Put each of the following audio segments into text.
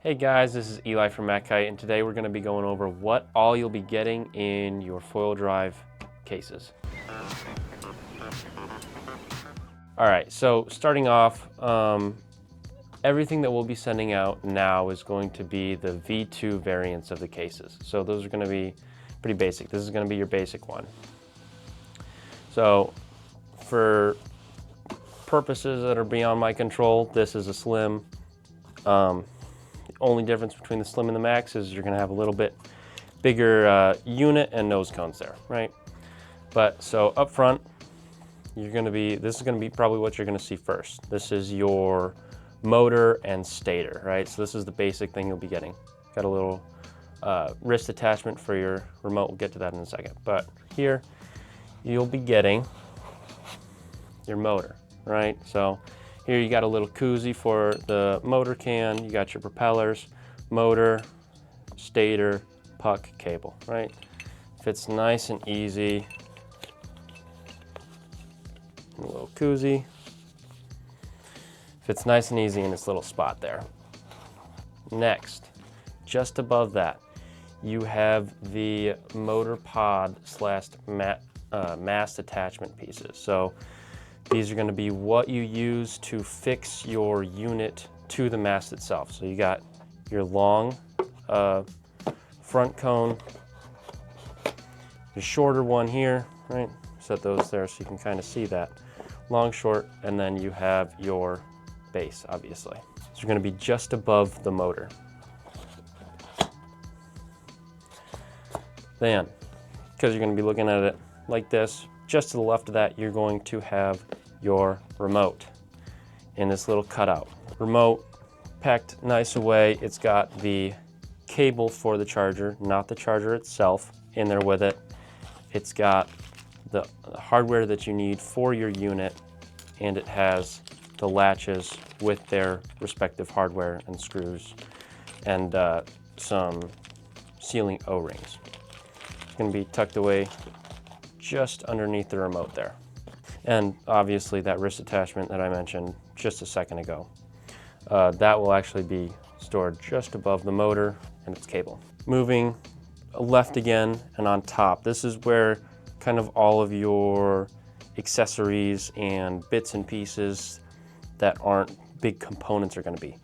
Hey guys, this is Eli from MACkite, and today we're going to be going over what all you'll be getting in your foil drive cases. Alright, so starting off, everything that we'll be sending out now is going to be the V2 variants of the cases. So those are going to be pretty basic. This is going to be your basic one. So for purposes that are beyond my control, this is a slim. The only difference between the Slim and the Max is you're going to have a little bit bigger unit and nose cones there, right? But so up front, this is going to be probably what you're going to see first. This is your motor and stator, right? So this is the basic thing you'll be getting. Got a little wrist attachment for your remote. We'll get to that in a second. But here, you'll be getting your motor, right? So here you got a little koozie for the motor can, you got your propellers, motor, stator, puck, cable, right? Fits nice and easy. A little koozie. Fits nice and easy in this little spot there. Next, just above that, you have the motor pod / mast attachment pieces. So these are going to be what you use to fix your unit to the mast itself. So you got your long front cone, your shorter one here, right? Set those there so you can kind of see that. Long, short, and then you have your base, obviously. So you're going to be just above the motor. Then, because you're going to be looking at it like this, just to the left of that, you're going to have your remote in this little cutout. Remote packed nice away. It's got the cable for the charger, not the charger itself, in there with it. It's got the hardware that you need for your unit, and it has the latches with their respective hardware and screws and some sealing O-rings. It's going to be tucked away just underneath the remote there. And obviously that wrist attachment that I mentioned just a second ago. That will actually be stored just above the motor and its cable. Moving left again and on top, this is where kind of all of your accessories and bits and pieces that aren't big components are going to be.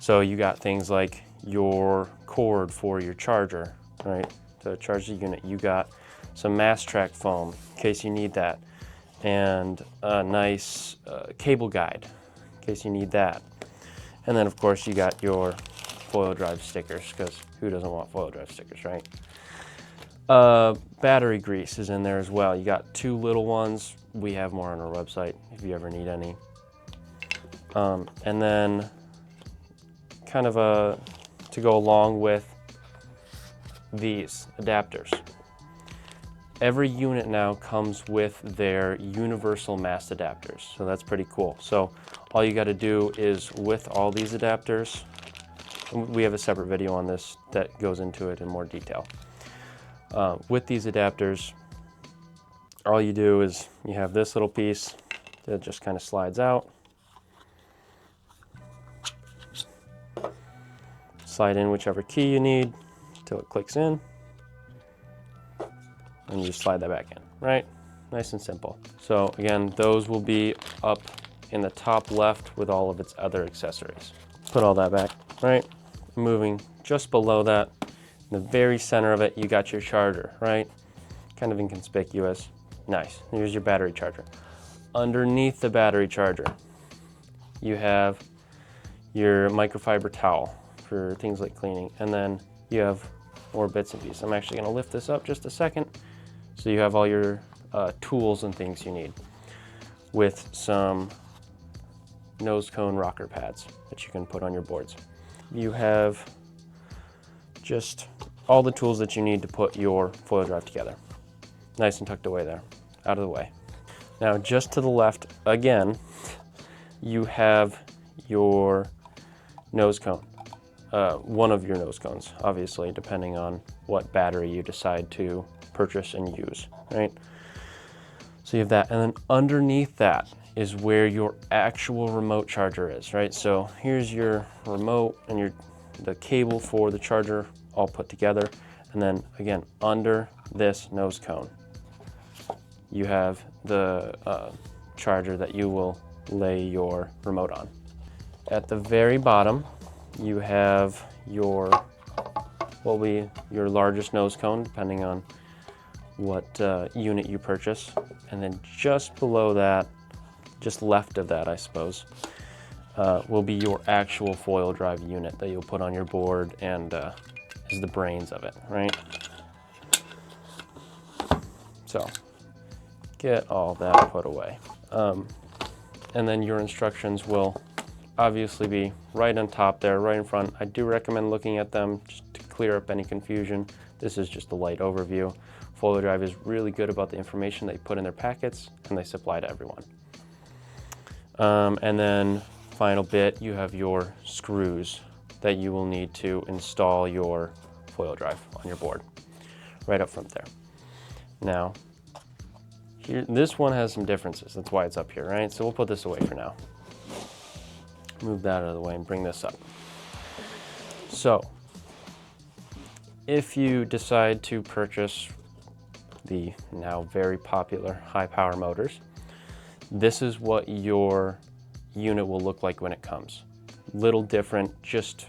So you got things like your cord for your charger, right, to charge the unit. You got some mast track foam in case you need that, and a nice cable guide in case you need that. And then of course you got your foil drive stickers, because who doesn't want foil drive stickers, right? Battery grease is in there as well. You got 2 little ones. We have more on our website if you ever need any. And then kind of to go along with these adapters. Every unit now comes with their universal mast adapters, so that's pretty cool. So all you got to do is, with all these adapters, we have a separate video on this that goes into it in more detail. With these adapters, all you do is you have this little piece that just kind of slides out. Slide in whichever key you need until it clicks in. And you just slide that back in, right? Nice and simple. So again, those will be up in the top left with all of its other accessories. Put all that back, right? Moving just below that, in the very center of it, you got your charger, right? Kind of inconspicuous. Nice. Here's your battery charger. Underneath the battery charger, you have your microfiber towel for things like cleaning, and then you have more bits and pieces. I'm actually going to lift this up just a second. So you have all your tools and things you need, with some nose cone rocker pads that you can put on your boards. You have just all the tools that you need to put your foil drive together. Nice and tucked away there, out of the way. Now just to the left again, you have your nose cone. One of your nose cones, obviously, depending on what battery you decide to purchase and use, right? So you have that, and then underneath that is where your actual remote charger is, right? So here's your remote and your the cable for the charger all put together. And then again, under this nose cone, you have the charger that you will lay your remote on. At the very bottom, you have your, will be your largest nose cone, depending on what unit you purchase. And then just below that, just left of that, I suppose, will be your actual foil drive unit that you'll put on your board and is the brains of it, right? So get all that put away. And then your instructions will obviously be right on top there, right in front. I do recommend looking at them just to clear up any confusion. This is just a light overview. Foil Drive is really good about the information they put in their packets and they supply to everyone. And then final bit, you have your screws that you will need to install your foil drive on your board, right up front there. Now, here, this one has some differences. That's why it's up here, right? So we'll put this away for now. Move that out of the way and bring this up. So, if you decide to purchase the now very popular high power motors, this is what your unit will look like when it comes. Little different, just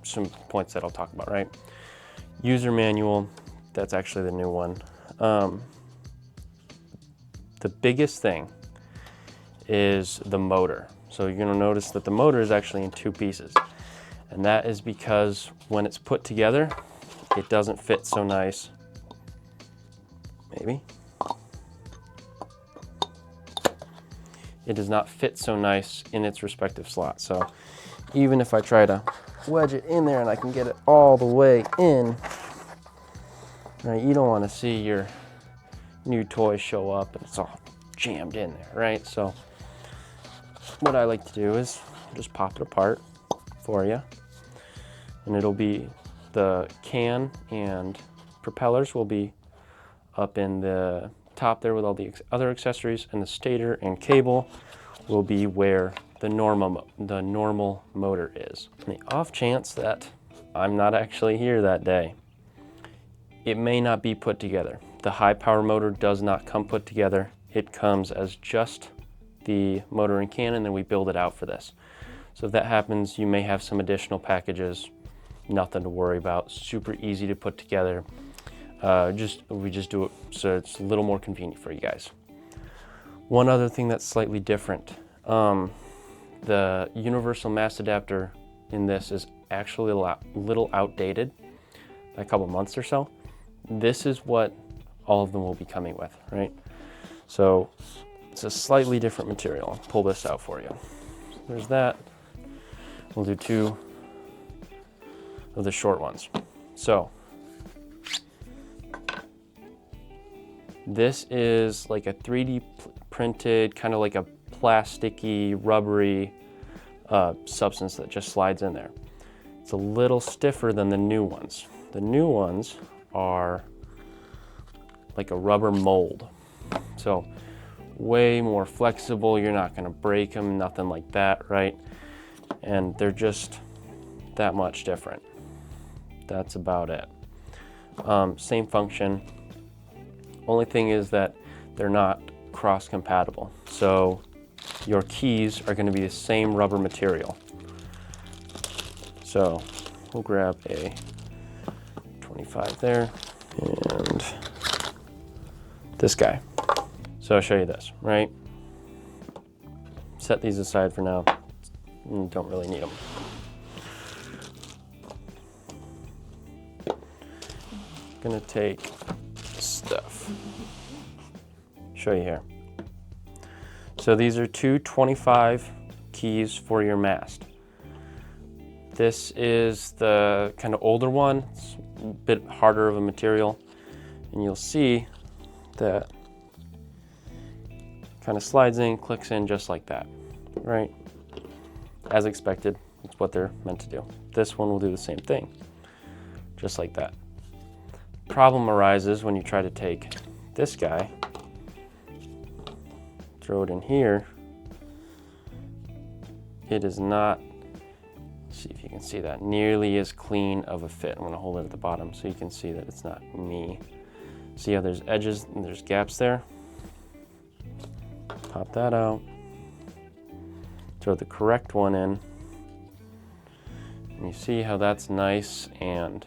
some points that I'll talk about, right? User manual, that's actually the new one. The biggest thing is the motor. So you're gonna notice that the motor is actually in two pieces. And that is because when it's put together, it doesn't fit so nice. Maybe. It does not fit so nice in its respective slot. So even if I try to wedge it in there and I can get it all the way in, right, you don't want to see your new toy show up and it's all jammed in there, right? So what I like to do is just pop it apart for you, and it'll be the can and propellers will be up in the top there with all the other accessories, and the stator and cable will be where the normal motor is. In the off chance that I'm not actually here that day, it may not be put together. The high power motor does not come put together. It comes as just the motor and can, and then we build it out for this. So if that happens, you may have some additional packages. Nothing to worry about. Super easy to put together. We just do it so it's a little more convenient for you guys. One other thing that's slightly different, the universal mast adapter in this is actually a little outdated, a couple months or so. This is what all of them will be coming with, right? So it's a slightly different material. I'll pull this out for you. There's that. We'll do two of the short ones. So this is like a 3D printed, kind of like a plasticky, rubbery substance that just slides in there. It's a little stiffer than the new ones. The new ones are like a rubber mold. So way more flexible, you're not gonna break them, nothing like that, right? And they're just that much different. That's about it. Same function. Only thing is that they're not cross-compatible. So your keys are gonna be the same rubber material. So we'll grab a 25 there and this guy. So I'll show you this, right? Set these aside for now. Don't really need them. Gonna take stuff. Show you here. So these are two 25 keys for your mast. This is the kind of older one. It's a bit harder of a material, and you'll see that kind of slides in, clicks in just like that, right? As expected, it's what they're meant to do. This one will do the same thing, just like that. Problem arises when you try to take this guy, throw it in here. It is not, let's see if you You can see that nearly as clean of a fit. I'm gonna hold it at the bottom so you can see that it's not me. See how there's edges and there's gaps there? Pop that out. Throw the correct one in. And you see how that's nice and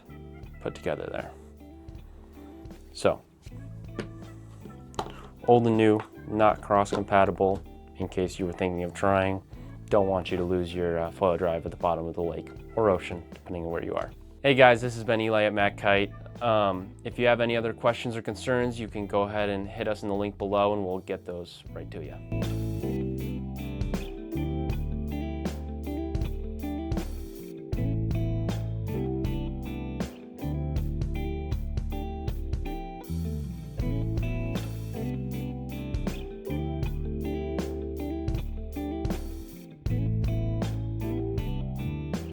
put together there. So, old and new, not cross-compatible in case you were thinking of trying. Don't want you to lose your foil drive at the bottom of the lake or ocean, depending on where you are. Hey guys, this has been Eli at MACkite. If you have any other questions or concerns, you can go ahead and hit us in the link below and we'll get those right to you.